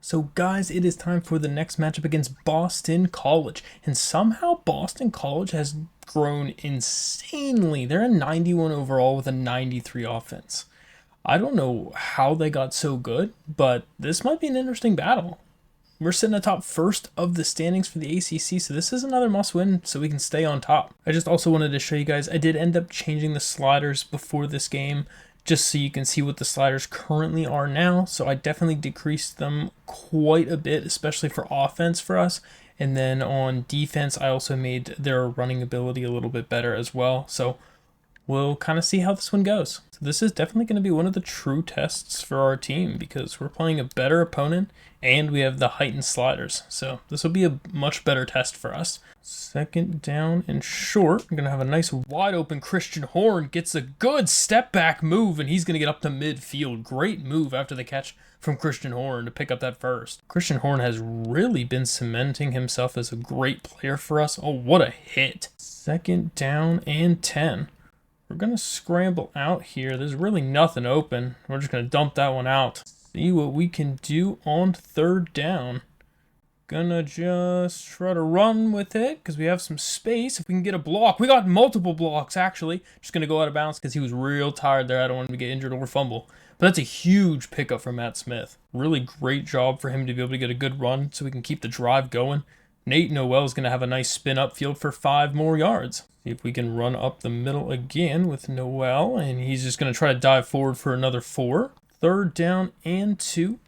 So guys, it is time for the next matchup against Boston College. And somehow Boston College has grown insanely. They're a 91 overall with a 93 offense. I don't know how they got so good, but this might be an interesting battle. We're sitting atop first of the standings for the ACC, so this is another must-win so we can stay on top. I just also wanted to show you guys, I did end up changing the sliders before this game, just so you can see what the sliders currently are now. So I definitely decreased them quite a bit, especially for offense for us. And then on defense, I also made their running ability a little bit better as well. So we'll kind of see how this one goes. So this is definitely going to be one of the true tests for our team because we're playing a better opponent and we have the heightened sliders. So this will be a much better test for us. Second down and short. I'm going to have a nice wide open Christian Horn. Gets a good step back move and he's going to get up to midfield. Great move after the catch from Christian Horn to pick up that first. Christian Horn has really been cementing himself as a great player for us. Oh, what a hit. Second down and 10. We're going to scramble out here. There's really nothing open. We're just going to dump that one out. See what we can do on third down. Gonna just try to run with it because we have some space. If we can get a block. We got multiple blocks, actually. Just going to go out of bounds because he was real tired there. I don't want him to get injured or fumble. But that's a huge pickup from Matt Smith. Really great job for him to be able to get a good run so we can keep the drive going. Nate Noel is going to have a nice spin upfield for 5 more yards. See if we can run up the middle again with Noel. And he's just going to try to dive forward for another 4. Third down and 2.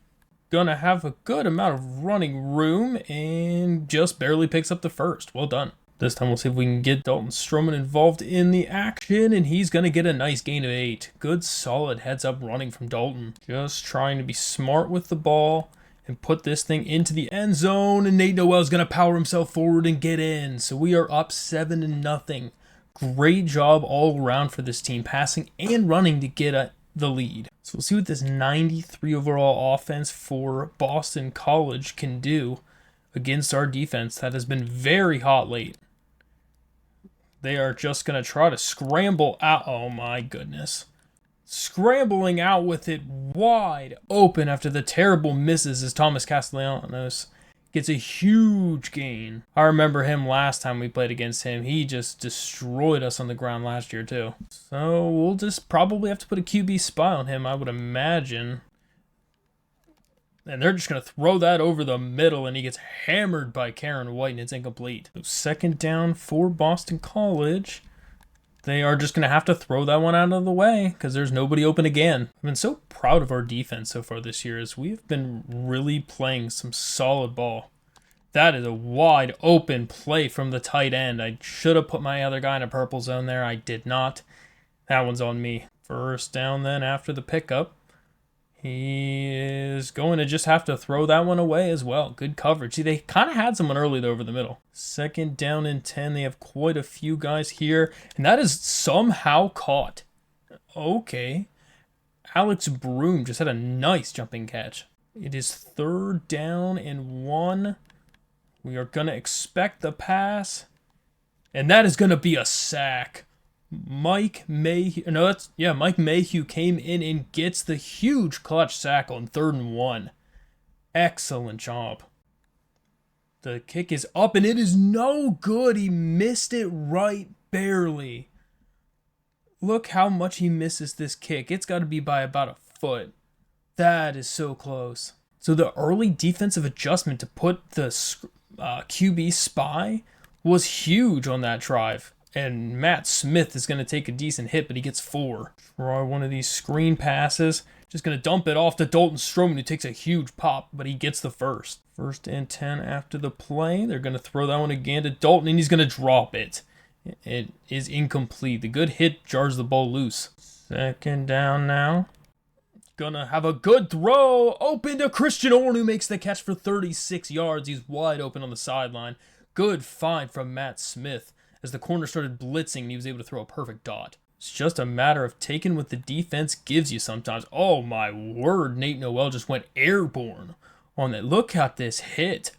Gonna have a good amount of running room and just barely picks up the first. Well done. This time we'll see if we can get Dalton Stroman involved in the action, and he's gonna get a nice gain of 8. Good solid heads up running from Dalton. Just trying to be smart with the ball and put this thing into the end zone, and Nate Noel's gonna power himself forward and get in. So we are up 7-0. Great job all around for this team, passing and running to get the lead. So we'll see what this 93 overall offense for Boston College can do against our defense that has been very hot late. They are just going to try to scramble out. Oh my goodness. Scrambling out with it wide open after the terrible misses as Thomas Castellanos gets a huge gain. I remember him last time we played against him. He just destroyed us on the ground last year too. So we'll just probably have to put a QB spy on him, I would imagine. And they're just going to throw that over the middle and he gets hammered by Karen White and it's incomplete. So second down for Boston College. They are just going to have to throw that one out of the way because there's nobody open again. I've been so proud of our defense so far this year as we've been really playing some solid ball. That is a wide open play from the tight end. I should have put my other guy in a purple zone there. I did not. That one's on me. First down then after the pickup. He is going to just have to throw that one away as well. Good coverage. See, they kind of had someone early though over the middle. Second down and 10. They have quite a few guys here. And that is somehow caught. Okay. Alex Broom just had a nice jumping catch. It is third down and 1. We are going to expect the pass. And that is going to be a sack. Mike Mayhew came in and gets the huge clutch sack on 3rd and 1. Excellent job. The kick is up and it is no good. He missed it right barely. Look how much he misses this kick. It's got to be by about a foot. That is so close. So the early defensive adjustment to put the QB spy was huge on that drive. And Matt Smith is going to take a decent hit, but he gets 4. Try one of these screen passes. Just going to dump it off to Dalton Stroman, who takes a huge pop, but he gets the first. First and 10 after the play. They're going to throw that one again to Dalton, and he's going to drop it. It is incomplete. The good hit jars the ball loose. Second down now. Gonna have a good throw. Open to Christian Horn, who makes the catch for 36 yards. He's wide open on the sideline. Good find from Matt Smith. As the corner started blitzing, he was able to throw a perfect dot. It's just a matter of taking what the defense gives you sometimes. Oh my word, Nate Noel just went airborne on that. Look at this hit.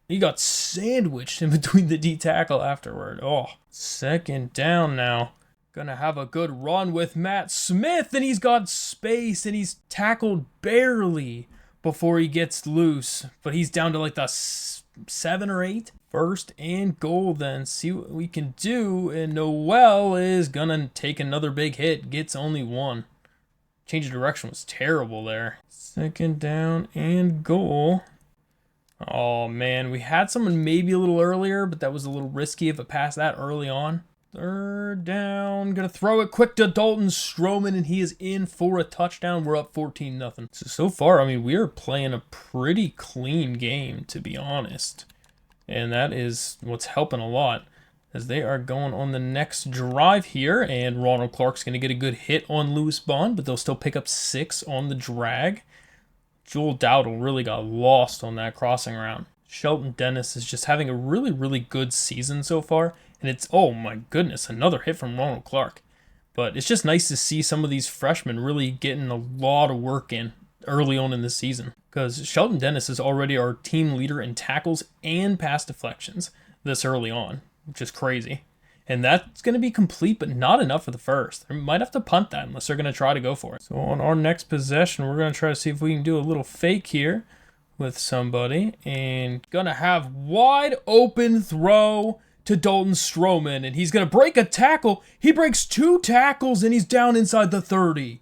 He got sandwiched in between the D tackle afterward. Oh, second down now. Gonna have a good run with Matt Smith, and he's got space, and he's tackled barely before he gets loose. But he's down to like the 7 or 8. First and goal then. See what we can do. And Noel is going to take another big hit. Gets only 1. Change of direction was terrible there. Second down and goal. Oh, man. We had someone maybe a little earlier, but that was a little risky if it passed that early on. Third down. Gonna throw it quick to Dalton Stroman, and he is in for a touchdown. We're up 14-0. So far, I mean, we are playing a pretty clean game, to be honest. And that is what's helping a lot, as they are going on the next drive here. And Ronald Clark's going to get a good hit on Lewis Bond, but they'll still pick up 6 on the drag. Joel Dowdle really got lost on that crossing route. Shelton Dennis is just having a really, really good season so far. And it's, oh my goodness, another hit from Ronald Clark. But it's just nice to see some of these freshmen really getting a lot of work in early on in the season. Because Shelton Dennis is already our team leader in tackles and pass deflections this early on, which is crazy. And that's going to be complete, but not enough for the first. They might have to punt that unless they're going to try to go for it. So on our next possession, we're going to try to see if we can do a little fake here with somebody. And going to have wide open throw to Dalton Stroman. And he's going to break a tackle. He breaks 2 tackles and he's down inside the 30.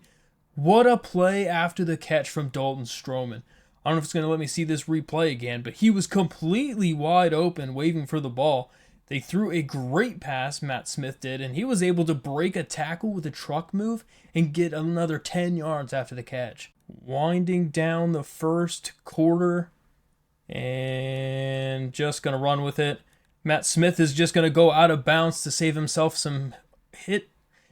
What a play after the catch from Dalton Stroman. I don't know if it's going to let me see this replay again, but he was completely wide open waving for the ball. They threw a great pass, Matt Smith did, and he was able to break a tackle with a truck move and get another 10 yards after the catch. Winding down the first quarter and just going to run with it. Matt Smith is just going to go out of bounds to save himself some hit.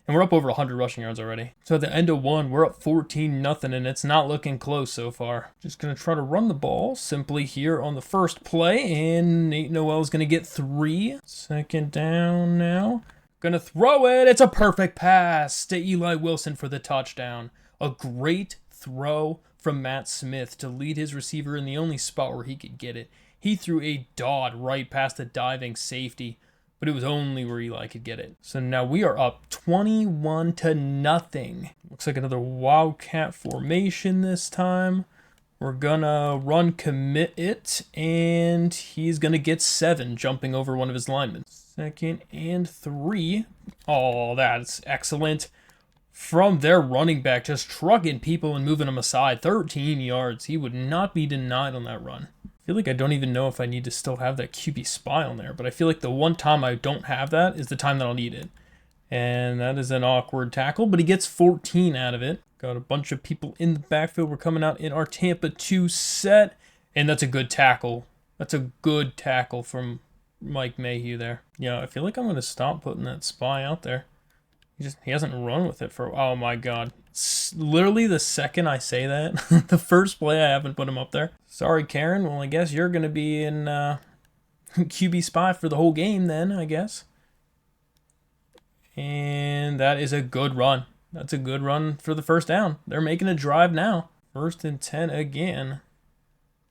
And we're up over 100 rushing yards already. So at the end of 1, we're up 14-0, and it's not looking close so far. Just going to try to run the ball simply here on the first play, and Nate Noel is going to get 3. Second down now. Going to throw it. It's a perfect pass to Eli Wilson for the touchdown. A great throw from Matt Smith to lead his receiver in the only spot where he could get it. He threw a dot right past the diving safety, but it was only where Eli could get it. So now we are up 21-0. Looks like another Wildcat formation this time. We're gonna run commit it, and he's gonna get 7, jumping over one of his linemen. Second and 3. Oh, that's excellent. From their running back, just trucking people and moving them aside. 13 yards. He would not be denied on that run. I feel like I don't even know if I need to still have that QB spy on there, but I feel like the one time I don't have that is the time that I'll need it. And that is an awkward tackle, but he gets 14 out of it. Got a bunch of people in the backfield. We're coming out in our Tampa 2 set, and that's a good tackle. That's a good tackle from Mike Mayhew there. Yeah, I feel like I'm going to stop putting that spy out there. He hasn't run with it for, oh my god. Literally the second I say that, the first play I haven't put him up there. Sorry, Karen. Well, I guess you're going to be in QB spy for the whole game then, I guess. And that is a good run. That's a good run for the first down. They're making a drive now. 1st and 10 again.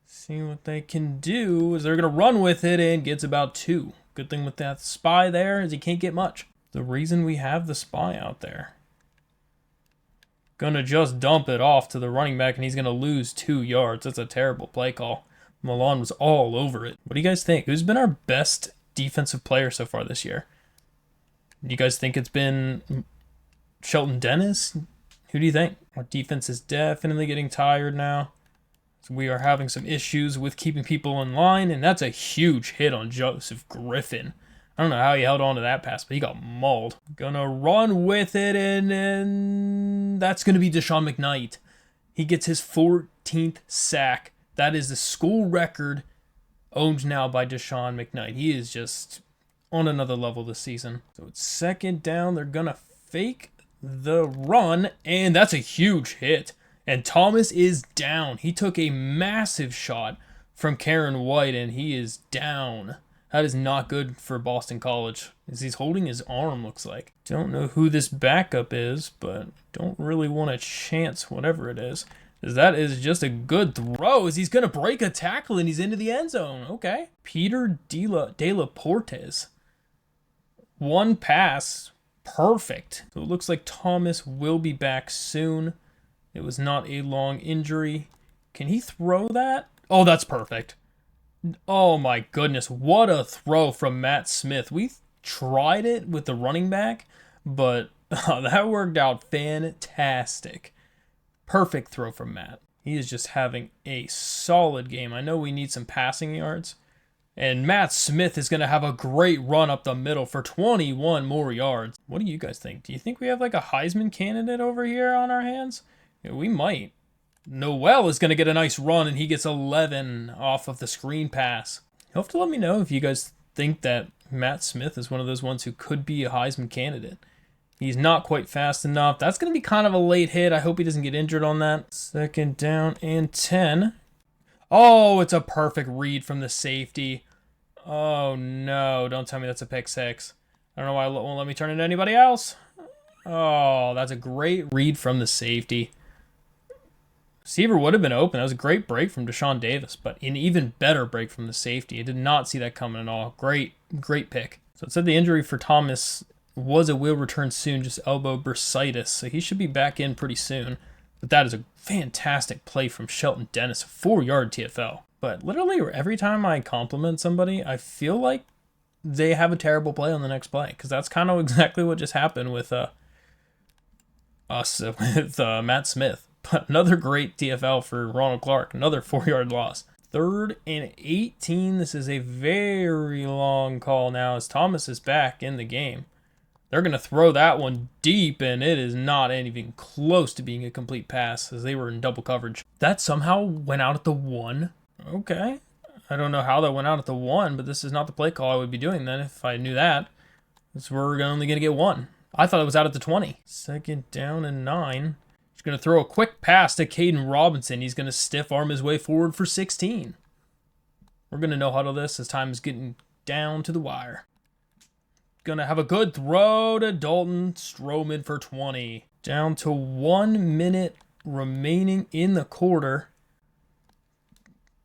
See what they can do is they're going to run with it and gets about 2. Good thing with that spy there is he can't get much. The reason we have the spy out there. Gonna just dump it off to the running back, and he's gonna lose 2 yards. That's a terrible play call. Milan was all over it. What do you guys think? Who's been our best defensive player so far this year? Do you guys think it's been Shelton Dennis? Who do you think? Our defense is definitely getting tired now. So we are having some issues with keeping people in line, and that's a huge hit on Joseph Griffin. I don't know how he held on to that pass, but he got mauled. Gonna run with it, and that's gonna be Deshaun McKnight. He gets his 14th sack. That is the school record owned now by Deshaun McKnight. He is just on another level this season. So it's second down. They're gonna fake the run, and that's a huge hit. And Thomas is down. He took a massive shot from Karen White, and he is down. That is not good for Boston College, as he's holding his arm, looks like. Don't know who this backup is, but don't really want to chance whatever it is. As that is just a good throw, as he's going to break a tackle and he's into the end zone. Okay. Peter De La Portes. 1 pass. Perfect. So it looks like Thomas will be back soon. It was not a long injury. Can he throw that? Oh, that's perfect. Oh my goodness, what a throw from Matt Smith. We tried it with the running back, but that worked out fantastic. Perfect throw from Matt. He is just having a solid game. I know we need some passing yards. And Matt Smith is going to have a great run up the middle for 21 more yards. What do you guys think? Do you think we have like a Heisman candidate over here on our hands? Yeah, we might. Noel is going to get a nice run, and he gets 11 off of the screen pass. You'll have to let me know if you guys think that Matt Smith is one of those ones who could be a Heisman candidate. He's not quite fast enough. That's going to be kind of a late hit. I hope he doesn't get injured on that. 2nd down and 10. Oh, it's a perfect read from the safety. Oh, no. Don't tell me that's a pick six. I don't know why it won't let me turn it to anybody else. Oh, that's a great read from the safety. Receiver would have been open. That was a great break from Deshaun Davis, but an even better break from the safety. I did not see that coming at all. Great pick. So it said the injury for Thomas was a will return soon, just elbow bursitis, so he should be back in pretty soon. But that is a fantastic play from Shelton Dennis, a 4-yard TFL. But literally every time I compliment somebody, I feel like they have a terrible play on the next play, because that's kind of exactly what just happened with Matt Smith. But another great TFL for Ronald Clark, another 4-yard loss. 3rd and 18. This is a very long call now as Thomas is back in the game. They're going to throw that one deep, and it is not even close to being a complete pass as they were in double coverage. That somehow went out at the 1. Okay. I don't know how that went out at the 1, but this is not the play call I would be doing then if I knew that. So we're only going to get 1. I thought it was out at the 20. 2nd down and 9. He's going to throw a quick pass to Caden Robinson. He's going to stiff arm his way forward for 16. We're going to no-huddle this as time is getting down to the wire. Going to have a good throw to Dalton Stroman for 20. Down to 1 minute remaining in the quarter.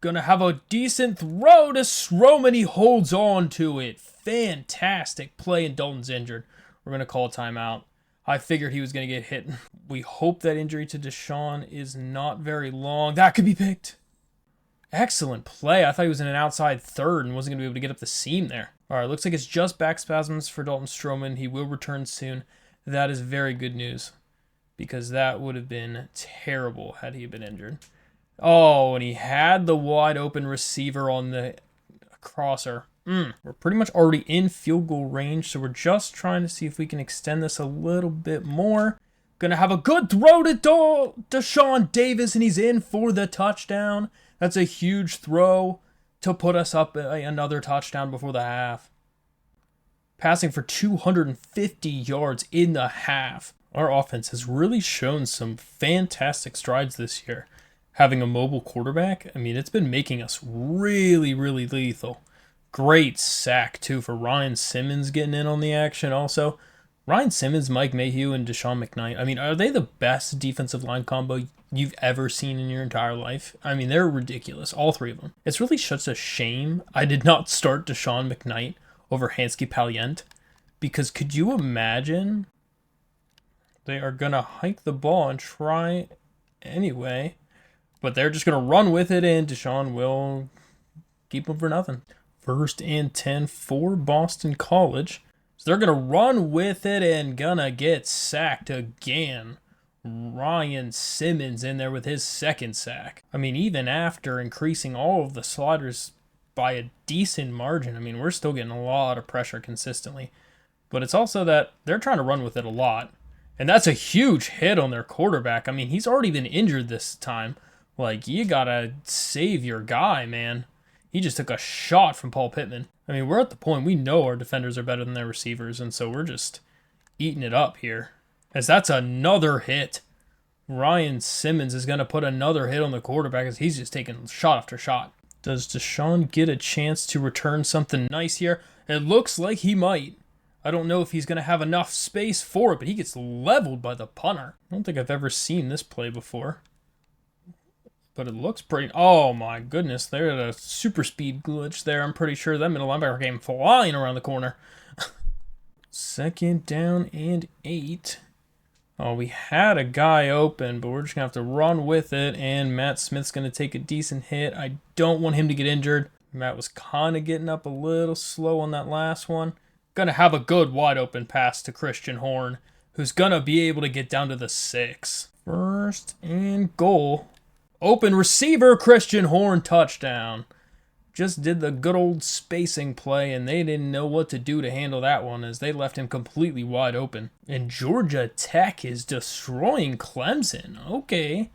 Going to have a decent throw to Stroman. He holds on to it. Fantastic play, and Dalton's injured. We're going to call a timeout. I figured he was going to get hit. We hope that injury to Deshaun is not very long. That could be picked. Excellent play. I thought he was in an outside third and wasn't going to be able to get up the seam there. All right, looks like it's just back spasms for Dalton Stroman. He will return soon. That is very good news because that would have been terrible had he been injured. Oh, and he had the wide open receiver on the crosser. We're pretty much already in field goal range, so we're just trying to see if we can extend this a little bit more. Gonna have a good throw to Deshaun Davis, and he's in for the touchdown. That's a huge throw to put us up another touchdown before the half. Passing for 250 yards in the half. Our offense has really shown some fantastic strides this year. Having a mobile quarterback, I mean, it's been making us really, really lethal. Great sack, too, for Ryan Simmons getting in on the action also. Ryan Simmons, Mike Mayhew, and Deshaun McKnight. I mean, are they the best defensive line combo you've ever seen in your entire life? I mean, they're ridiculous, all three of them. It's really such a shame I did not start Deshaun McKnight over Hansky Palient, because could you imagine they are going to hike the ball and try anyway, but they're just going to run with it, and Deshaun will keep them for nothing. 1st and 10 for Boston College. So they're going to run with it and gonna get sacked again. Ryan Simmons in there with his 2nd sack. I mean, even after increasing all of the sliders by a decent margin, I mean, we're still getting a lot of pressure consistently. But it's also that they're trying to run with it a lot. And that's a huge hit on their quarterback. I mean, he's already been injured this time. Like, you gotta save your guy, man. He just took a shot from Paul Pittman. I mean, we're at the point we know our defenders are better than their receivers, and so we're just eating it up here. As that's another hit. Ryan Simmons is going to put another hit on the quarterback as he's just taking shot after shot. Does Deshaun get a chance to return something nice here? It looks like he might. I don't know if he's going to have enough space for it, but he gets leveled by the punter. I don't think I've ever seen this play before. But it looks pretty... Oh, my goodness. There's a super speed glitch there. I'm pretty sure that middle linebacker came flying around the corner. 2nd down and 8 Oh, we had a guy open, but we're just going to have to run with it, and Matt Smith's going to take a decent hit. I don't want him to get injured. Matt was kind of getting up a little slow on that last one. Going to have a good wide open pass to Christian Horn, who's going to be able to get down to the 6. First and goal. Open receiver, Christian Horn, touchdown. Just did the good old spacing play, and they didn't know what to do to handle that one as they left him completely wide open. And Georgia Tech is destroying Clemson. Okay.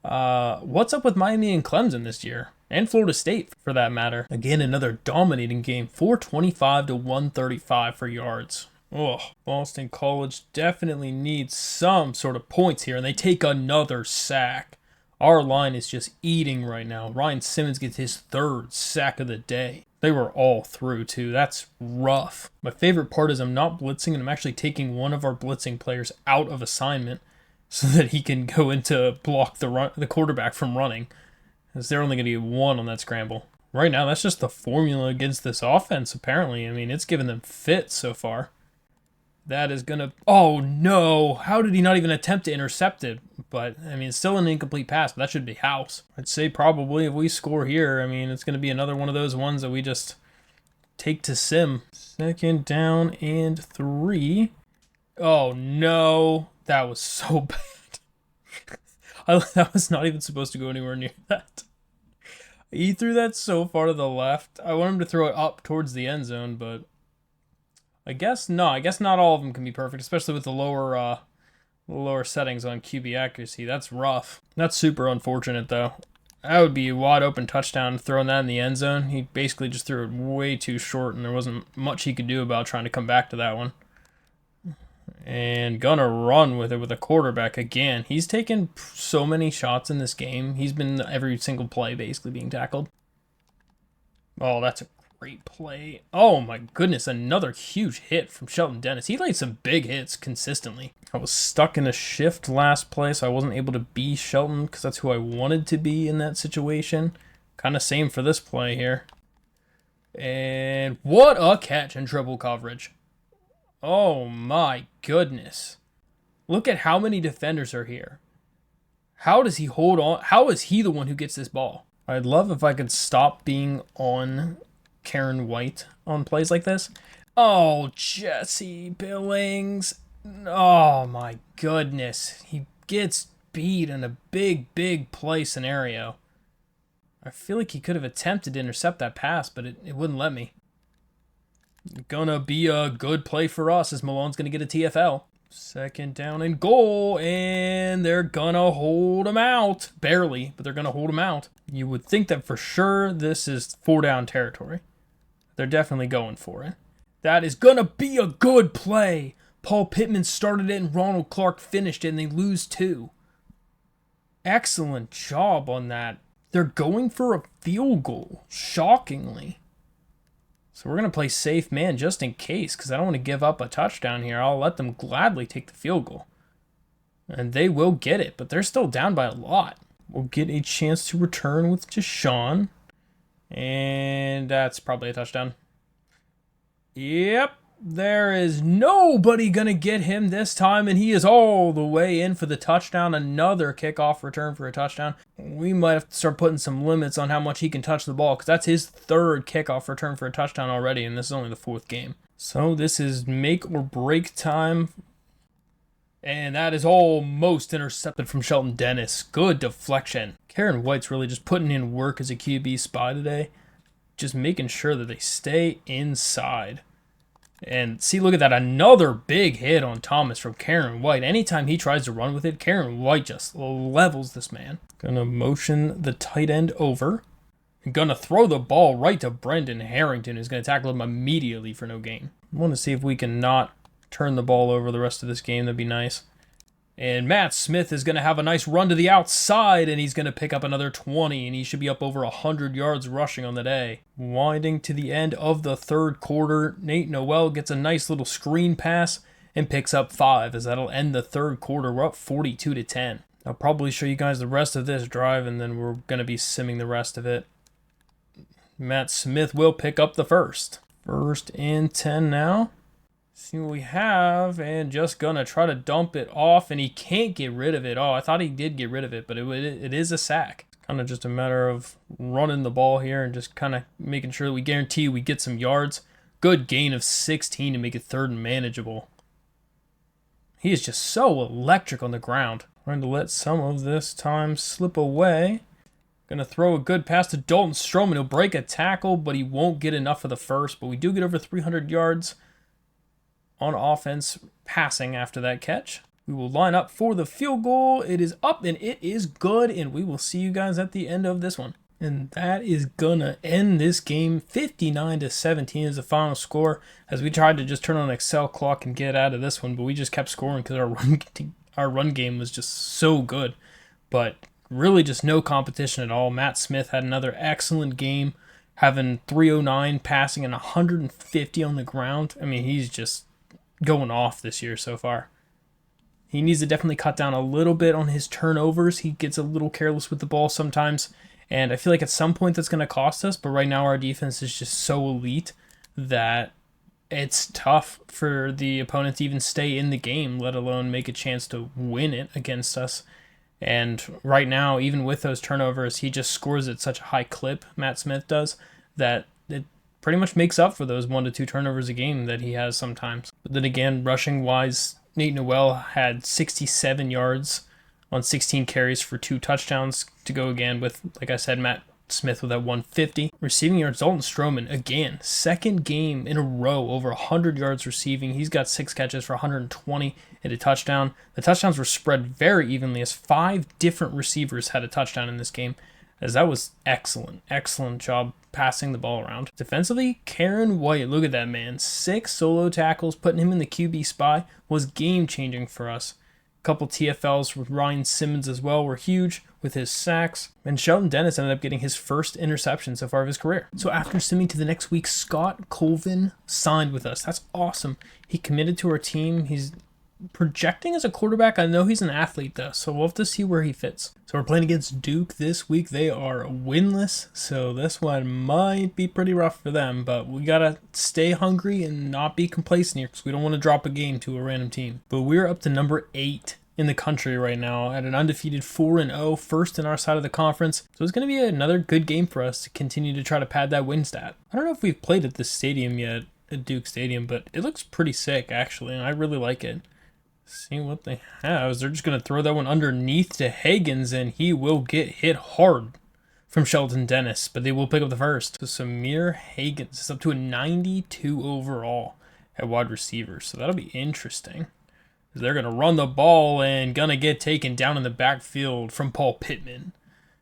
What's up with Miami and Clemson this year? And Florida State, for that matter. Again, another dominating game. 425 to 135 for yards. Oh, Boston College definitely needs some sort of points here, and they take another sack. Our line is just eating right now. Ryan Simmons gets his 3rd sack of the day. They were all through, too. That's rough. My favorite part is I'm not blitzing, and I'm actually taking one of our blitzing players out of assignment so that he can go in to block the quarterback from running, because they're only going to get 1 on that scramble. Right now, that's just the formula against this offense, apparently. I mean, it's given them fits so far. That is going to... Oh, no. How did he not even attempt to intercept it? But, I mean, it's still an incomplete pass, but that should be house. I'd say probably if we score here, I mean, it's going to be another one of those ones that we just take to sim. 2nd down and 3. Oh, no. That was so bad. That was not even supposed to go anywhere near that. He threw that so far to the left. I want him to throw it up towards the end zone, but... I guess not all of them can be perfect, especially with the lower settings on QB accuracy. That's rough. That's super unfortunate, though. That would be a wide open touchdown throwing that in the end zone. He basically just threw it way too short, and there wasn't much he could do about trying to come back to that one. And gonna run with it with a quarterback again. He's taken so many shots in this game. He's been every single play basically being tackled. Oh, that's a great play. Oh my goodness, another huge hit from Shelton Dennis. He laid some big hits consistently. I was stuck in a shift last play, so I wasn't able to be Shelton because that's who I wanted to be in that situation. Kind of same for this play here. And what a catch in triple coverage. Oh my goodness. Look at how many defenders are here. How does he hold on? How is he the one who gets this ball? I'd love if I could stop being on Karen White on plays like this. Oh, Jesse Billings. Oh my goodness. He gets beat in a big play scenario. I feel like he could have attempted to intercept that pass, but it wouldn't let me. Gonna be a good play for us as Malone's gonna get a TFL. 2nd down and goal, and they're gonna hold him out. Barely, but they're gonna hold him out. You would think that for sure this is 4-down territory. They're definitely going for it. That is gonna be a good play. Paul Pittman started it and Ronald Clark finished it, and they lose 2. Excellent job on that. They're going for a field goal, shockingly. So we're going to play safe man just in case, because I don't want to give up a touchdown here. I'll let them gladly take the field goal. And they will get it, but they're still down by a lot. We'll get a chance to return with Deshaun. And that's probably a touchdown. Yep, there is nobody going to get him this time, and he is all the way in for the touchdown. Another kickoff return for a touchdown. We might have to start putting some limits on how much he can touch the ball, because that's his 3rd kickoff return for a touchdown already, and this is only the 4th game. So this is make or break time. And that is almost intercepted from Shelton Dennis. Good deflection. Karen White's really just putting in work as a QB spy today. Just making sure that they stay inside. And see, look at that. Another big hit on Thomas from Karen White. Anytime he tries to run with it, Karen White just levels this man. Gonna motion the tight end over. And gonna throw the ball right to Brendan Harrington, who's gonna tackle him immediately for no gain. I want to see if we can not turn the ball over the rest of this game. That'd be nice. And Matt Smith is going to have a nice run to the outside, and he's going to pick up another 20, and he should be up over 100 yards rushing on the day. Winding to the end of the 3rd quarter, Nate Noel gets a nice little screen pass and picks up 5, as that'll end the 3rd quarter. We're up 42-10. I'll probably show you guys the rest of this drive, and then we're going to be simming the rest of it. Matt Smith will pick up the first. 1st and 10 now. See what we have, and just gonna try to dump it off, and he can't get rid of it. Oh, I thought he did get rid of it, but it is a sack. It's kind of just a matter of running the ball here and just kind of making sure that we guarantee we get some yards. Good gain of 16 to make it third and manageable. He is just so electric on the ground. Trying to let some of this time slip away. Gonna throw a good pass to Dalton Stroman. He'll break a tackle, but he won't get enough of the first. But we do get over 300 yards on offense passing after that catch. We will line up for the field goal. It is up and it is good, and we will see you guys at the end of this one. And that is gonna end this game. 59-17 is the final score, as we tried to just turn on an Excel clock and get out of this one, but we just kept scoring because our run game was just so good. But really just no competition at all. Matt Smith had another excellent game, having 309 passing and 150 on the ground. I mean, he's just going off this year so far. He needs to definitely cut down a little bit on his turnovers. He gets a little careless with the ball sometimes, and I feel like at some point that's going to cost us, but right now our defense is just so elite that it's tough for the opponent to even stay in the game, let alone make a chance to win it against us. And right now, even with those turnovers, he just scores at such a high clip, Matt Smith does, that it pretty much makes up for those 1 to 2 turnovers a game that he has sometimes. But then again, rushing-wise, Nate Noel had 67 yards on 16 carries for 2 touchdowns to go again with, like I said, Matt Smith with that 150. Receiving yards, Dalton Stroman, again, second game in a row over 100 yards receiving. He's got 6 catches for 120 and a touchdown. The touchdowns were spread very evenly, as 5 different receivers had a touchdown in this game, as that was excellent. Excellent job passing the ball around. Defensively, Karen White, look at that man. 6 solo tackles, putting him in the QB spy, was game-changing for us. A couple TFLs with Ryan Simmons as well were huge with his sacks. And Sheldon Dennis ended up getting his first interception so far of his career. So after simming to the next week, Scott Colvin signed with us. That's awesome. He committed to our team. He's projecting as a quarterback. I know he's an athlete though, so we'll have to see where he fits. So we're playing against Duke this week. They are winless, so this one might be pretty rough for them, but we gotta stay hungry and not be complacent here, because we don't want to drop a game to a random team. But we're up to number 8 in the country right now at an undefeated 4-0, first in our side of the conference. So it's going to be another good game for us to continue to try to pad that win stat. I don't know if we've played at this stadium yet, at Duke Stadium, but it looks pretty sick actually, and I really like it. See what they have. They're just going to throw that one underneath to Higgins, and he will get hit hard from Sheldon Dennis, but they will pick up the first. So Samir Higgins is up to a 92 overall at wide receiver, so that'll be interesting. They're going to run the ball and going to get taken down in the backfield from Paul Pittman.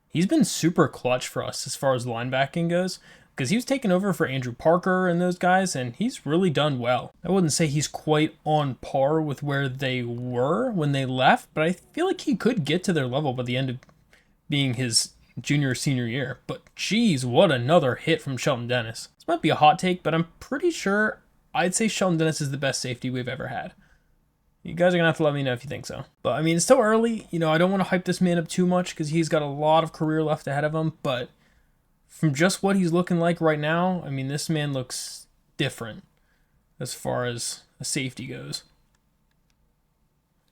He's been super clutch for us as far as linebacking goes, because he was taking over for Andrew Parker and those guys, and he's really done well. I wouldn't say he's quite on par with where they were when they left, but I feel like he could get to their level by the end of being his junior or senior year. But geez, what another hit from Sheldon Dennis. This might be a hot take, but I'm pretty sure I'd say Sheldon Dennis is the best safety we've ever had. You guys are going to have to let me know if you think so. But, I mean, it's still early. You know, I don't want to hype this man up too much because he's got a lot of career left ahead of him, but from just what he's looking like right now, I mean, this man looks different as far as a safety goes.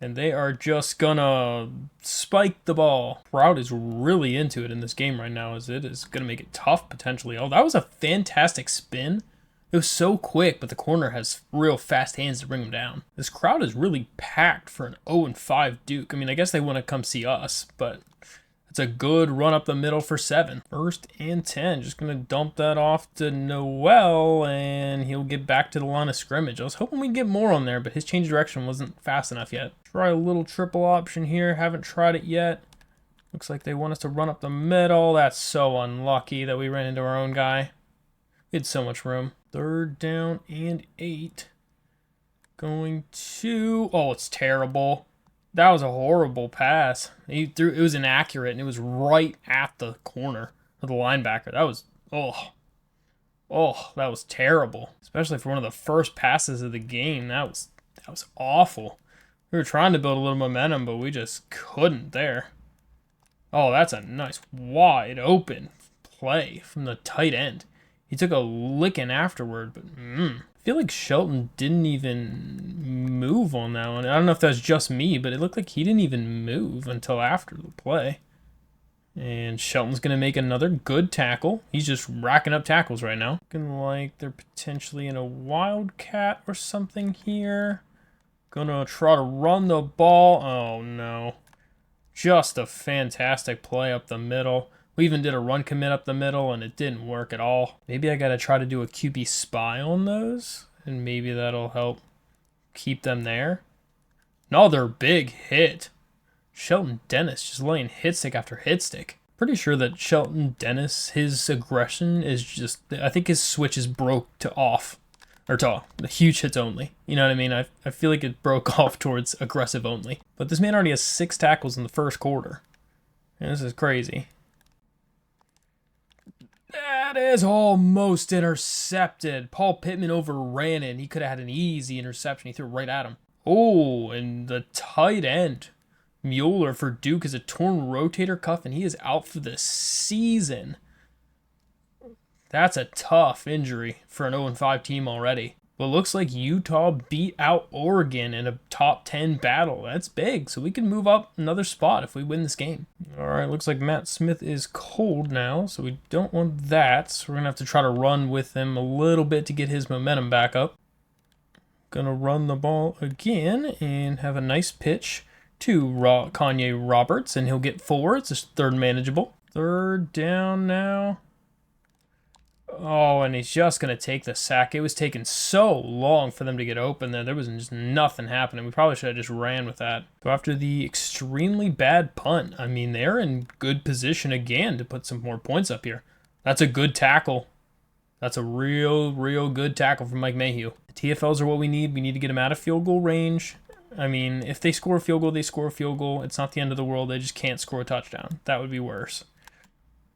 And they are just gonna spike the ball. Proud is really into it in this game right now, as it is gonna make it tough potentially. Oh, that was a fantastic spin. It was so quick, but the corner has real fast hands to bring him down. This crowd is really packed for an 0-5 Duke. I mean, I guess they want to come see us, but it's a good run up the middle for 7. 1st and 10. Just going to dump that off to Noel, and he'll get back to the line of scrimmage. I was hoping we'd get more on there, but his change of direction wasn't fast enough yet. Try a little triple option here. Haven't tried it yet. Looks like they want us to run up the middle. That's so unlucky that we ran into our own guy. We had so much room. 3rd down and 8. Going to... Oh, it's terrible. That was a horrible pass. He threw, it was inaccurate, and it was right at the corner of the linebacker. That was, that was terrible. Especially for one of the first passes of the game. That was awful. We were trying to build a little momentum, but we just couldn't there. Oh, that's a nice wide open play from the tight end. He took a licking afterward, but I feel like Shelton didn't even move on that one. I don't know if that's just me, but it looked like he didn't even move until after the play. And Shelton's going to make another good tackle. He's just racking up tackles right now. Looking like they're potentially in a wildcat or something here. Gonna try to run the ball. Oh, no. Just a fantastic play up the middle. We even did a run commit up the middle, and it didn't work at all. Maybe I got to try to do a QB spy on those, and maybe that'll help keep them there. Another big hit. Shelton Dennis just laying hit stick after hit stick. Pretty sure that Shelton Dennis, his aggression is just, I think his switch is broke to off, or to the huge hits only. You know what I mean? I feel like it broke off towards aggressive only. But this man already has 6 tackles in the first quarter. And this is crazy. That is almost intercepted. Paul Pittman overran it. He could have had an easy interception. He threw it right at him. Oh, and the tight end, Mueller for Duke, is a torn rotator cuff, and he is out for the season. That's a tough injury for an 0-5 team already. But looks like Utah beat out Oregon in a top 10 battle. That's big, so we can move up another spot if we win this game. All right, looks like Matt Smith is cold now, so we don't want that. So we're going to have to try to run with him a little bit to get his momentum back up. Gonna run the ball again and have a nice pitch to Kanye Roberts, and he'll get 4. It's his third manageable. Third down now. Oh, and he's just going to take the sack. It was taking so long for them to get open there. There was just nothing happening. We probably should have just ran with that. So after the extremely bad punt, I mean, they're in good position again to put some more points up here. That's a good tackle. That's a real good tackle from Mike Mayhew. The TFLs are what we need. We need to get them out of field goal range. I mean, if they score a field goal, they score a field goal. It's not the end of the world. They just can't score a touchdown. That would be worse.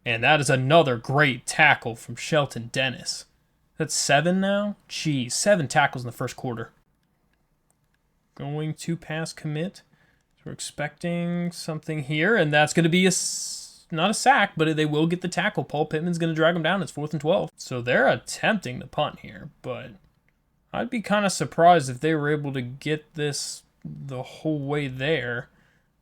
And that is another great tackle from Shelton Dennis. That's 7 now? Geez, 7 tackles in the first quarter. Going to pass commit. So we're expecting something here, and that's going to be not a sack, but they will get the tackle. Paul Pittman's going to drag him down. It's 4th and 12. So they're attempting the punt here, but I'd be kind of surprised if they were able to get this the whole way there.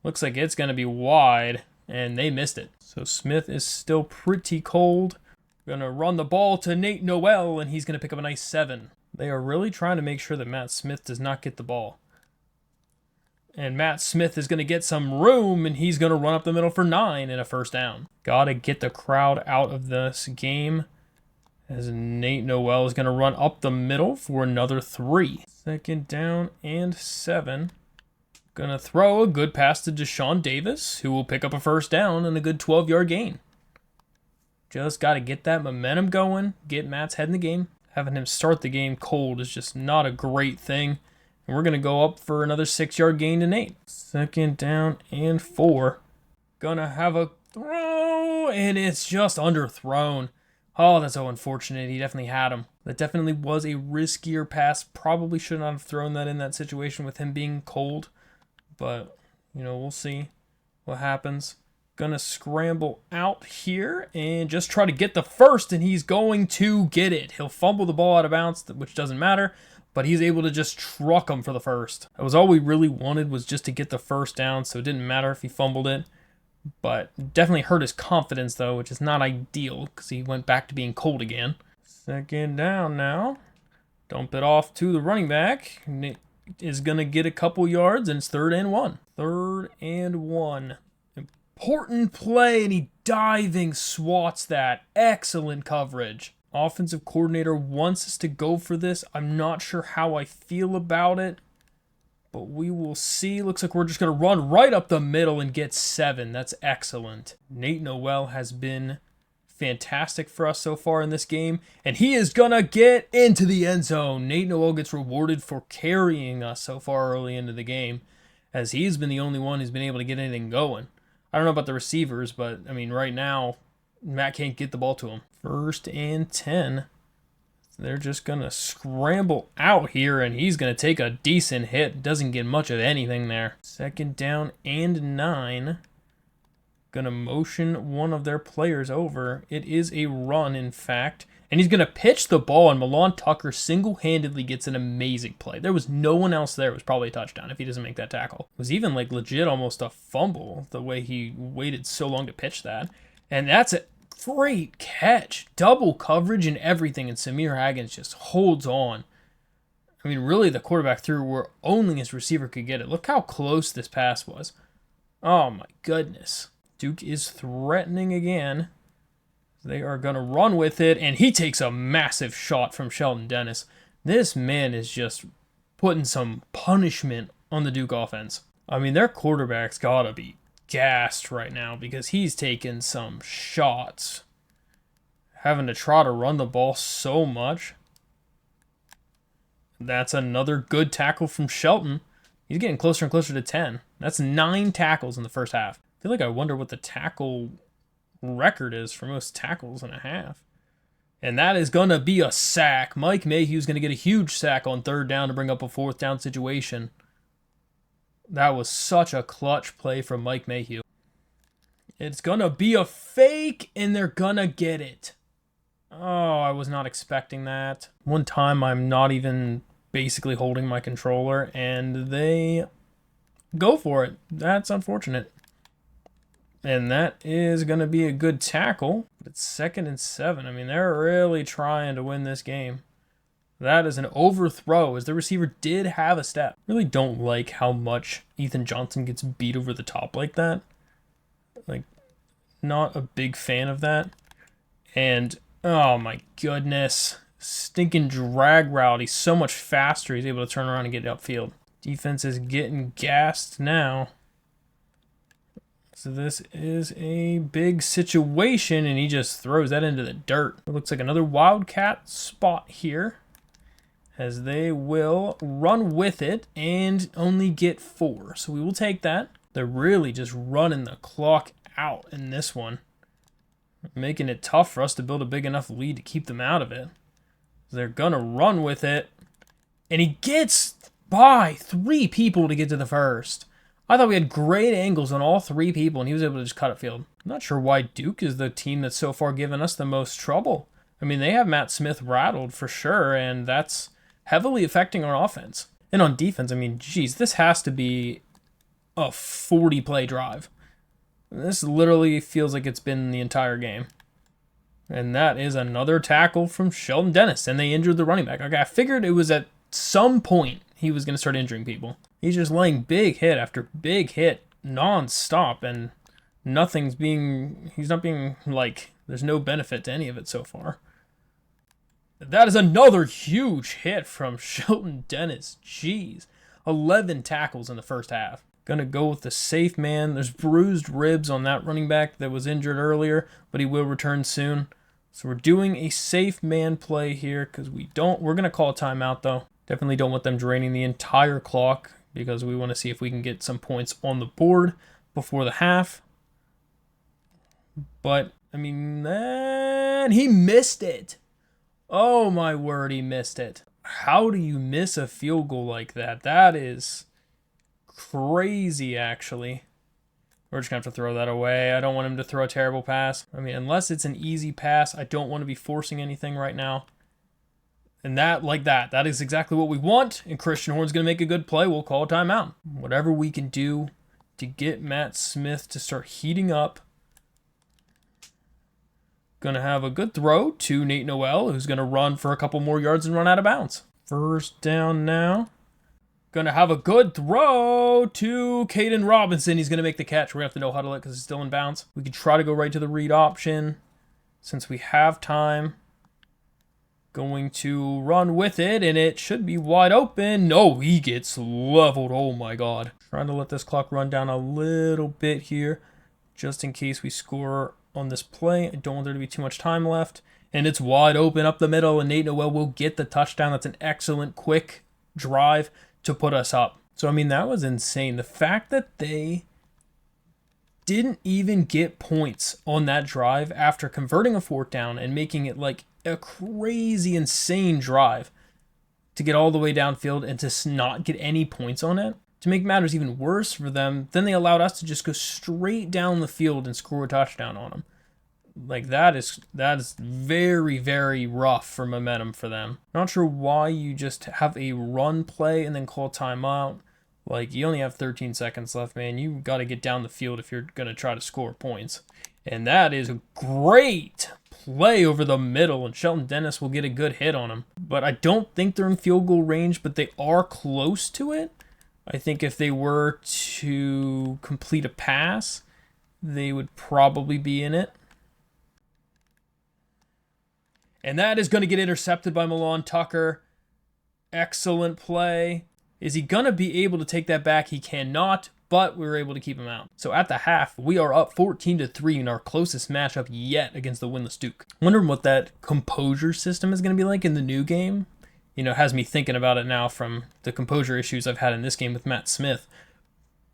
Looks like it's going to be wide, and they missed it. So Smith is still pretty cold. Going to run the ball to Nate Noel, and he's going to pick up a nice 7. They are really trying to make sure that Matt Smith does not get the ball. And Matt Smith is going to get some room, and he's going to run up the middle for 9 and a first down. Got to get the crowd out of this game, as Nate Noel is going to run up the middle for another 3. 2nd down and 7. Gonna throw a good pass to Deshaun Davis, who will pick up a first down and a good 12-yard gain. Just got to get that momentum going, get Matt's head in the game. Having him start the game cold is just not a great thing. And we're going to go up for another 6-yard gain to Nate. 2nd down and 4. Gonna have a throw, and it's just underthrown. Oh, that's so unfortunate. He definitely had him. That definitely was a riskier pass. Probably should not have thrown that in that situation with him being cold. But, you know, we'll see what happens. Gonna scramble out here and just try to get the first, and he's going to get it. He'll fumble the ball out of bounds, which doesn't matter, but he's able to just truck him for the first. That was all we really wanted, was just to get the first down, so it didn't matter if he fumbled it. But definitely hurt his confidence, though, which is not ideal because he went back to being cold again. 2nd down now. Dump it off to the running back. Nick is going to get a couple yards, and it's 3rd and 1. 3rd and 1. Important play, and he diving swats that. Excellent coverage. Offensive coordinator wants us to go for this. I'm not sure how I feel about it, but we will see. Looks like we're just going to run right up the middle and get 7. That's excellent. Nate Noel has been fantastic for us so far in this game, and he is going to get into the end zone. Nate Noel gets rewarded for carrying us so far early into the game, as he's been the only one who's been able to get anything going. I don't know about the receivers, but, I mean, right now, Matt can't get the ball to him. 1st and 10. They're just going to scramble out here, and he's going to take a decent hit. Doesn't get much of anything there. 2nd down and 9. Going to motion one of their players over. It is a run, in fact. And he's going to pitch the ball, and Milan Tucker single-handedly gets an amazing play. There was no one else there. It was probably a touchdown if he doesn't make that tackle. It was even like legit almost a fumble, the way he waited so long to pitch that. And that's a great catch. Double coverage and everything, and Samir Haggins just holds on. I mean, really, the quarterback threw where only his receiver could get it. Look how close this pass was. Oh, my goodness. Duke is threatening again. They are going to run with it, and he takes a massive shot from Shelton Dennis. This man is just putting some punishment on the Duke offense. I mean, their quarterback's got to be gassed right now because he's taking some shots. Having to try to run the ball so much. That's another good tackle from Shelton. He's getting closer and closer to 10. That's 9 tackles in the first half. I feel like I wonder what the tackle record is for most tackles in a half. And that is going to be a sack. Mike Mayhew's going to get a huge sack on 3rd down to bring up a 4th down situation. That was such a clutch play from Mike Mayhew. It's going to be a fake, and they're going to get it. Oh, I was not expecting that. One time I'm not even basically holding my controller, and they go for it. That's unfortunate. And that is going to be a good tackle. But it's 2nd and 7. I mean, they're really trying to win this game. That is an overthrow, as the receiver did have a step. Really don't like how much Ethan Johnson gets beat over the top like that. Like, not a big fan of that. And, oh my goodness. Stinking drag route. He's so much faster. He's able to turn around and get it upfield. Defense is getting gassed now. So this is a big situation, and he just throws that into the dirt. It looks like another Wildcat spot here, as they will run with it and only get 4. So we will take that. They're really just running the clock out in this one, making it tough for us to build a big enough lead to keep them out of it. They're going to run with it, and he gets by 3 people to get to the first. I thought we had great angles on all 3 people, and he was able to just cut it field. I'm not sure why Duke is the team that's so far given us the most trouble. I mean, they have Matt Smith rattled for sure, and that's heavily affecting our offense. And on defense, I mean, geez, this has to be a 40-play drive. This literally feels like it's been the entire game. And that is another tackle from Shelton Dennis, and they injured the running back. Okay, I figured it was at some point he was going to start injuring people. He's just laying big hit after big hit non-stop, and he's not being, like, there's no benefit to any of it so far. That is another huge hit from Shelton Dennis. Jeez. 11 tackles in the first half. Gonna go with the safe man. There's bruised ribs on that running back that was injured earlier, but he will return soon. So we're doing a safe man play here because we're gonna call a timeout though. Definitely don't want them draining the entire clock because we want to see if we can get some points on the board before the half. But, I mean, man, he missed it. Oh my word, he missed it. How do you miss a field goal like that? That is crazy, actually. We're just going to have to throw that away. I don't want him to throw a terrible pass. I mean, unless it's an easy pass, I don't want to be forcing anything right now. And that is exactly what we want. And Christian Horn's going to make a good play. We'll call a timeout. Whatever we can do to get Matt Smith to start heating up. Going to have a good throw to Nate Noel, who's going to run for a couple more yards and run out of bounds. 1st down now. Going to have a good throw to Caden Robinson. He's going to make the catch. We're going to have to no-huddle it because it's still in bounds. We could try to go right to the read option since we have time. Going to run with it, and it should be wide open. No, he gets leveled. Oh, my God. Trying to let this clock run down a little bit here just in case we score on this play. I don't want there to be too much time left. And it's wide open up the middle, and Nate Noel will get the touchdown. That's an excellent, quick drive to put us up. So, I mean, that was insane. The fact that they didn't even get points on that drive after converting a 4th down and making it like a crazy, insane drive to get all the way downfield and to not get any points on it. To make matters even worse for them, then they allowed us to just go straight down the field and score a touchdown on them. Like, that is very, very rough for momentum for them. Not sure why you just have a run play and then call timeout. Like, you only have 13 seconds left, man. You got to get down the field if you're going to try to score points. And that is a great play over the middle, and Shelton Dennis will get a good hit on him. But I don't think they're in field goal range, but they are close to it. I think if they were to complete a pass, they would probably be in it. And that is going to get intercepted by Milan Tucker. Excellent play. Is he going to be able to take that back? He cannot, but we were able to keep him out. So at the half, we are up 14-3 in our closest matchup yet against the winless Duke. Wondering what that composure system is going to be like in the new game. You know, has me thinking about it now from the composure issues I've had in this game with Matt Smith.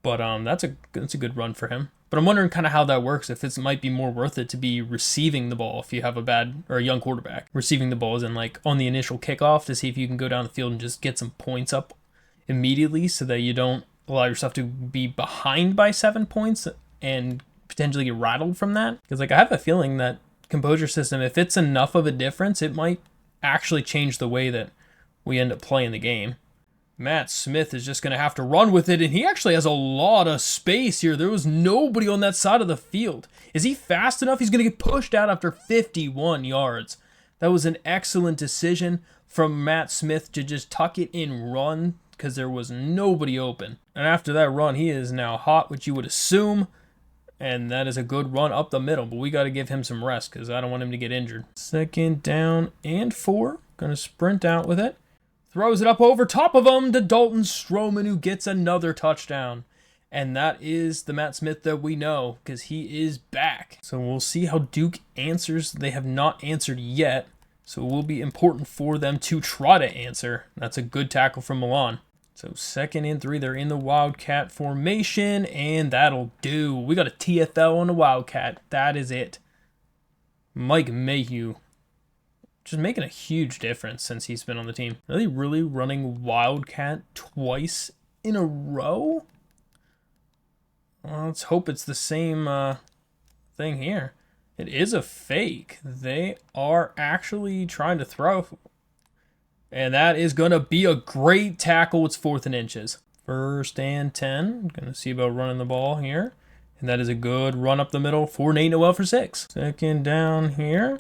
But that's a good run for him. But I'm wondering kind of how that works, if it might be more worth it to be receiving the ball if you have a bad or a young quarterback. Receiving the ball is in like on the initial kickoff to see if you can go down the field and just get some points up immediately so that you don't allow yourself to be behind by 7 points and potentially get rattled from that. Because like I have a feeling that composure system, if it's enough of a difference, it might actually change the way that we end up playing the game. Matt Smith is just going to have to run with it, and he actually has a lot of space here. There was nobody on that side of the field. Is he fast enough? He's going to get pushed out after 51 yards. That was an excellent decision from Matt Smith to just tuck it and run because there was nobody open. And after that run, he is now hot, which you would assume, and that is a good run up the middle, but we got to give him some rest because I don't want him to get injured. 2nd down and 4. Going to sprint out with it. Throws it up over top of him to Dalton Stroman, who gets another touchdown. And that is the Matt Smith that we know, because he is back. So we'll see how Duke answers. They have not answered yet, so it will be important for them to try to answer. That's a good tackle from Milan. So 2nd and 3, they're in the Wildcat formation, and that'll do. We got a TFL on the Wildcat. That is it. Mike Mayhew. Just making a huge difference since he's been on the team. Are they really running Wildcat twice in a row? Well, let's hope it's the same thing here. It is a fake. They are actually trying to throw. And that is going to be a great tackle. It's 4th and inches. 1st and 10. Going to see about running the ball here. And that is a good run up the middle. 4 and 8 Noel for 6. 2nd down here.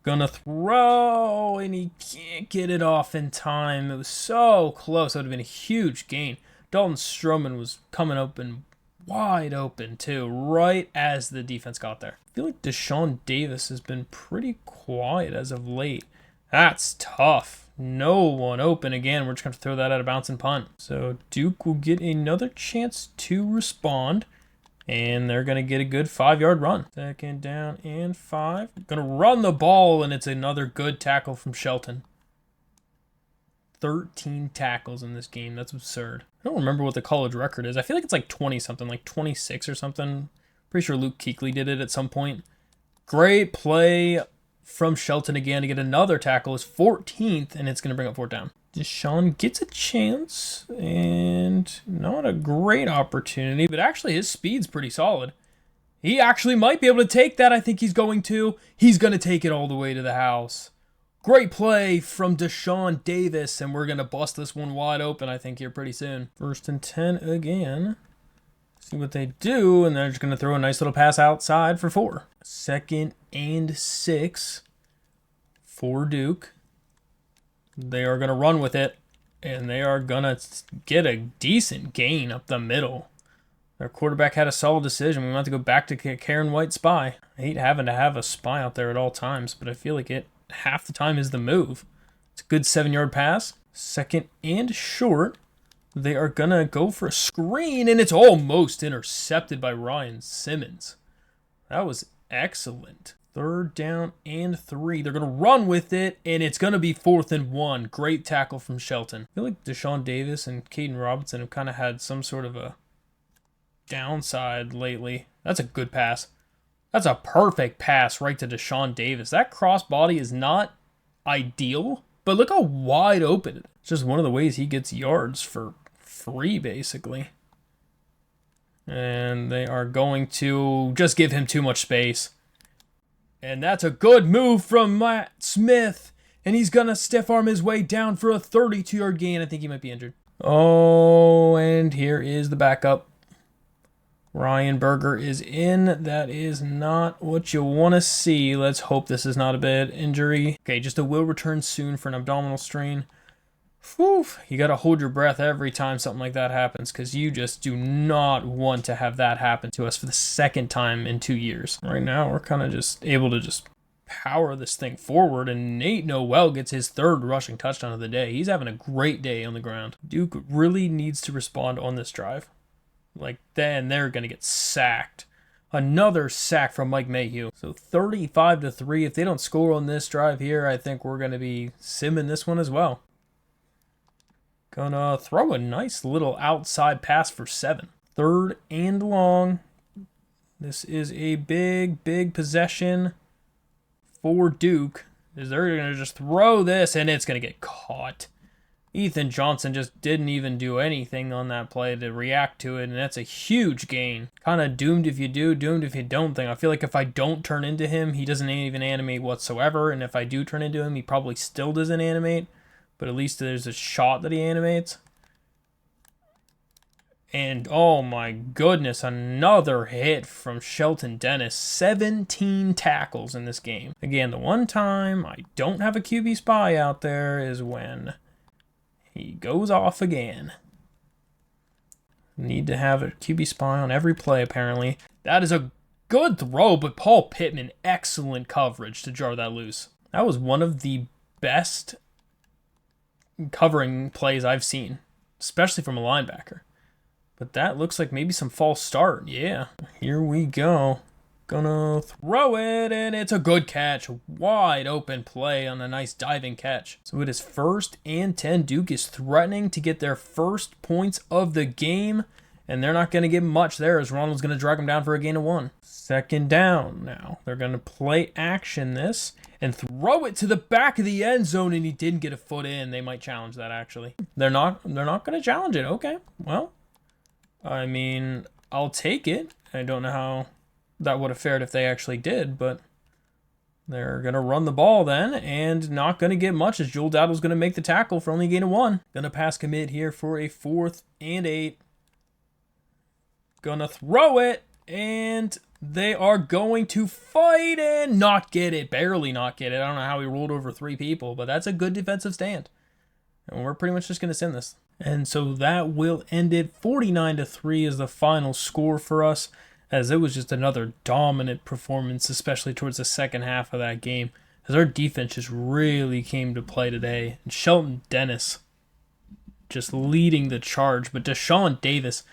Gonna throw, and he can't get it off in time. It was so close. That would have been a huge gain. Dalton Stroman was coming open, wide open, too, right as the defense got there. I feel like Deshaun Davis has been pretty quiet as of late. That's tough. No one open again. We're just going to throw that out of bounds and punt. So Duke will get another chance to respond. And they're going to get a good 5-yard run. 2nd down and 5. Going to run the ball, and it's another good tackle from Shelton. 13 tackles in this game. That's absurd. I don't remember what the college record is. I feel like it's like 20-something, like 26 or something. Pretty sure Luke Kuechly did it at some point. Great play from Shelton again to get another tackle. His 14th, and it's going to bring up 4th down. Deshaun gets a chance, and not a great opportunity, but actually his speed's pretty solid. He actually might be able to take that. I think he's going to. He's going to take it all the way to the house. Great play from Deshaun Davis, and we're going to bust this one wide open, I think, here pretty soon. 1st and 10 again. See what they do, and they're just going to throw a nice little pass outside for 4. 2nd and 6 for Duke. They are going to run with it, and they are going to get a decent gain up the middle. Their quarterback had a solid decision. We want to go back to Karen White spy. I hate having to have a spy out there at all times, but I feel like it half the time is the move. It's a good 7-yard pass. 2nd and short. They are going to go for a screen, and it's almost intercepted by Ryan Simmons. That was excellent. 3rd down and 3. They're going to run with it, and it's going to be 4th and 1. Great tackle from Shelton. I feel like Deshaun Davis and Caden Robinson have kind of had some sort of a downside lately. That's a good pass. That's a perfect pass right to Deshaun Davis. That crossbody is not ideal, but look how wide open it is. It's just one of the ways he gets yards for free, basically. And they are going to just give him too much space. And that's a good move from Matt Smith. And he's going to stiff arm his way down for a 32-yard gain. I think he might be injured. Oh, and here is the backup. Ryan Berger is in. That is not what you want to see. Let's hope this is not a bad injury. Okay, just a will return soon for an abdominal strain. Whew, you got to hold your breath every time something like that happens because you just do not want to have that happen to us for the second time in 2 years. Right now, we're kind of just able to just power this thing forward, and Nate Noel gets his 3rd rushing touchdown of the day. He's having a great day on the ground. Duke really needs to respond on this drive. Like, then they're going to get sacked. Another sack from Mike Mayhew. So 35-3. If they don't score on this drive here, I think we're going to be simming this one as well. Gonna throw a nice little outside pass for 7. 3rd and long. This is a big possession for Duke. They're going to just throw this, and it's going to get caught. Ethan Johnson just didn't even do anything on that play to react to it, and that's a huge gain. Kind of doomed if you do, doomed if you don't thing. I feel like if I don't turn into him, he doesn't even animate whatsoever, and if I do turn into him, he probably still doesn't animate, but at least there's a shot that he animates. And oh my goodness, another hit from Shelton Dennis. 17 tackles in this game. Again, the one time I don't have a QB spy out there is when he goes off again. Need to have a QB spy on every play, apparently. That is a good throw, but Paul Pittman, excellent coverage to jar that loose. That was one of the best covering plays I've seen, especially from a linebacker. But that looks like maybe some false start. Yeah, here we go. Gonna throw it, and it's a good catch. Wide open play on a nice diving catch. So it is 1st and 10. Duke is threatening to get their first points of the game, and they're not going to get much there as Ronald's going to drag them down for a gain of 1. 2nd down now. They're going to play action this and throw it to the back of the end zone, and he didn't get a foot in. They might challenge that, actually. They're not going to challenge it. Okay, well, I mean, I'll take it. I don't know how that would have fared if they actually did, but they're going to run the ball then and not going to get much as Joel Dowdle's going to make the tackle for only a gain of 1. Going to pass commit here for a 4th and 8. Going to throw it, and they are going to fight and not get it. Barely not get it. I don't know how he rolled over 3 people, but that's a good defensive stand. And we're pretty much just going to send this. And so that will end it. 49-3 is the final score for us, as it was just another dominant performance, especially towards the second half of that game, as our defense just really came to play today. And Shelton Dennis just leading the charge. But Deshaun Davis,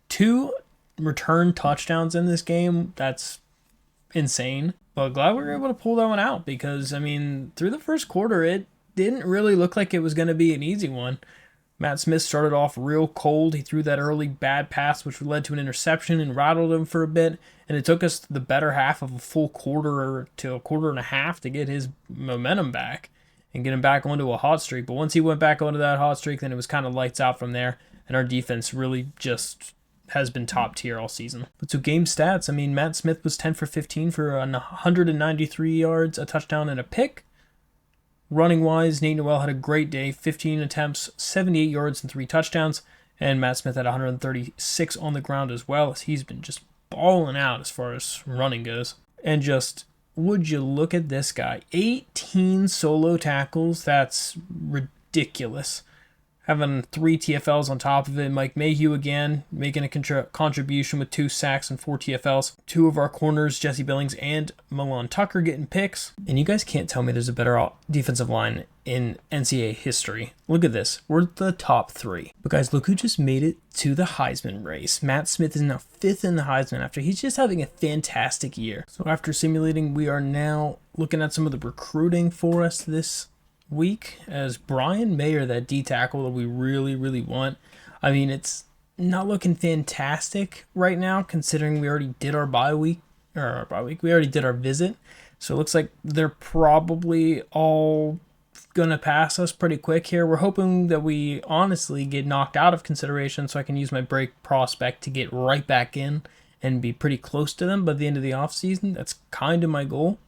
2 return touchdowns in this game. That's insane. But glad we were able to pull that one out because, I mean, through the first quarter, it didn't really look like it was going to be an easy one. Matt Smith started off real cold. He threw that early bad pass, which led to an interception and rattled him for a bit. And it took us the better half of a full quarter to a quarter and a half to get his momentum back and get him back onto a hot streak. But once he went back onto that hot streak, then it was kind of lights out from there. And our defense really just has been top tier all season. But so game stats, I mean, Matt Smith was 10 for 15 for 193 yards, a touchdown, and a pick. Running-wise, Nate Noel had a great day, 15 attempts, 78 yards, and 3 touchdowns. And Matt Smith had 136 on the ground as well, as he's been just balling out as far as running goes. And just, would you look at this guy? 18 solo tackles, that's ridiculous. Having 3 TFLs on top of it. Mike Mayhew again, making a contribution with 2 sacks and 4 TFLs. 2 of our corners, Jesse Billings and Milan Tucker, getting picks. And you guys can't tell me there's a better defensive line in NCAA history. Look at this. We're the top 3. But guys, look who just made it to the Heisman race. Matt Smith is now 5th in the Heisman after he's just having a fantastic year. So after simulating, we are now looking at some of the recruiting for us this week, as Brian Mayer, that D tackle that we really want. I mean, it's not looking fantastic right now considering we already did our we already did our visit, so it looks like they're probably all going to pass us pretty quick here. We're hoping that we honestly get knocked out of consideration so I can use my break prospect to get right back in and be pretty close to them by the end of the offseason. That's kind of my goal,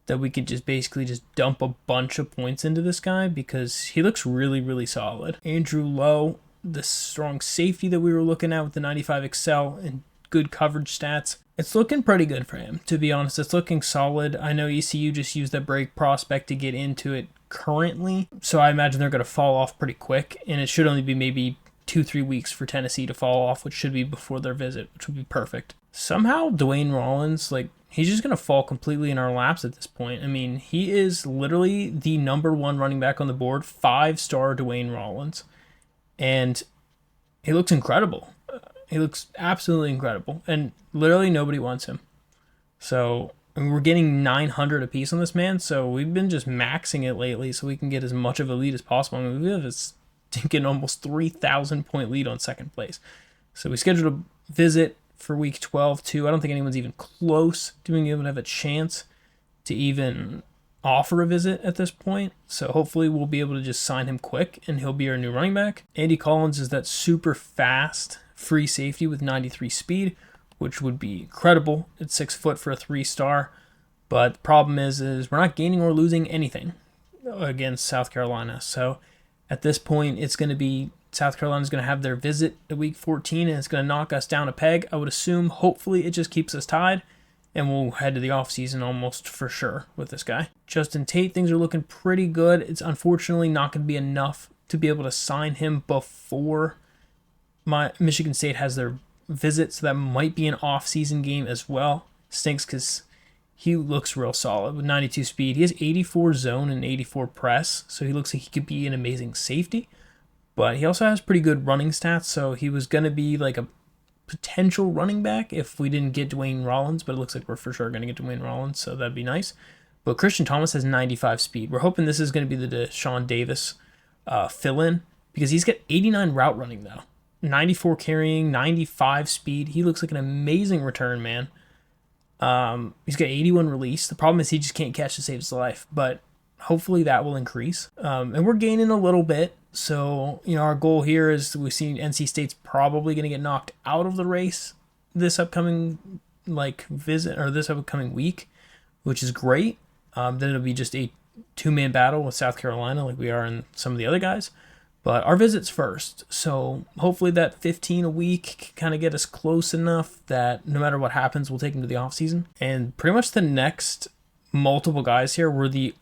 that we could just basically just dump a bunch of points into this guy because he looks really, really solid. Andrew Lowe, the strong safety that we were looking at with the 95 Excel and good coverage stats. It's looking pretty good for him, to be honest. It's looking solid. I know ECU just used that break prospect to get into it currently, so I imagine they're going to fall off pretty quick, and it should only be maybe 2-3 weeks for Tennessee to fall off, which should be before their visit, which would be perfect. Somehow Dwayne Rollins, he's just going to fall completely in our laps at this point. I mean, he is literally the #1 running back on the board, 5-star Dwayne Rollins, and he looks incredible. He looks absolutely incredible, and literally nobody wants him. So, we're getting 900 apiece on this man, so we've been just maxing it lately so we can get as much of a lead as possible. I mean, we have a stinking almost 3,000 point lead on second place. So we scheduled a visit for week 12 too. I don't think anyone's even close to being able to have a chance to even offer a visit at this point. So hopefully we'll be able to just sign him quick and he'll be our new running back. Andy Collins is that super fast free safety with 93 speed, which would be incredible at 6 foot for a 3-star. But the problem is we're not gaining or losing anything against South Carolina. So at this point, it's going to be South Carolina's going to have their visit at week 14, and it's going to knock us down a peg. I would assume, hopefully, it just keeps us tied, and we'll head to the offseason almost for sure with this guy. Justin Tate, things are looking pretty good. It's unfortunately not going to be enough to be able to sign him before Michigan State has their visit, so that might be an off-season game as well. Stinks because he looks real solid with 92 speed. He has 84 zone and 84 press, so he looks like he could be an amazing safety. But he also has pretty good running stats, so he was going to be like a potential running back if we didn't get Dwayne Rollins, but it looks like we're for sure going to get Dwayne Rollins, so that'd be nice. But Christian Thomas has 95 speed. We're hoping this is going to be the Deshaun Davis fill-in, because he's got 89 route running, though. 94 carrying, 95 speed. He looks like an amazing return man. He's got 81 release. The problem is he just can't catch to save his life, but hopefully that will increase. And we're gaining a little bit. So, our goal here is we see NC State's probably going to get knocked out of the race this upcoming visit or this upcoming week, which is great. Then it'll be just a 2-man battle with South Carolina like we are in some of the other guys. But our visit's first, so hopefully that 15 a week can kind of get us close enough that no matter what happens, we'll take them to the offseason. And pretty much the next multiple guys here, the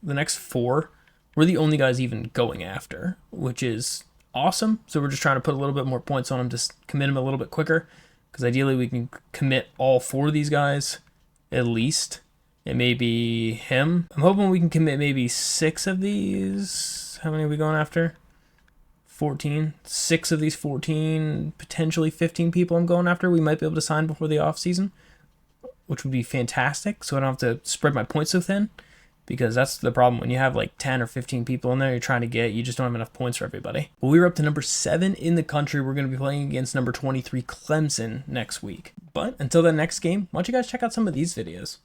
next 4, we're the only guys even going after, which is awesome. So we're just trying to put a little bit more points on them, just commit them a little bit quicker, because ideally we can commit all 4 of these guys at least. It may be him. I'm hoping we can commit maybe 6 of these. How many are we going after? 14. 6 of these 14, potentially 15 people I'm going after. We might be able to sign before the offseason, which would be fantastic. So I don't have to spread my points so thin, because that's the problem. When you have 10 or 15 people in there you're trying to get, you just don't have enough points for everybody. Well, we were up to number 7 in the country. We're going to be playing against number 23 Clemson next week. But until the next game, why don't you guys check out some of these videos?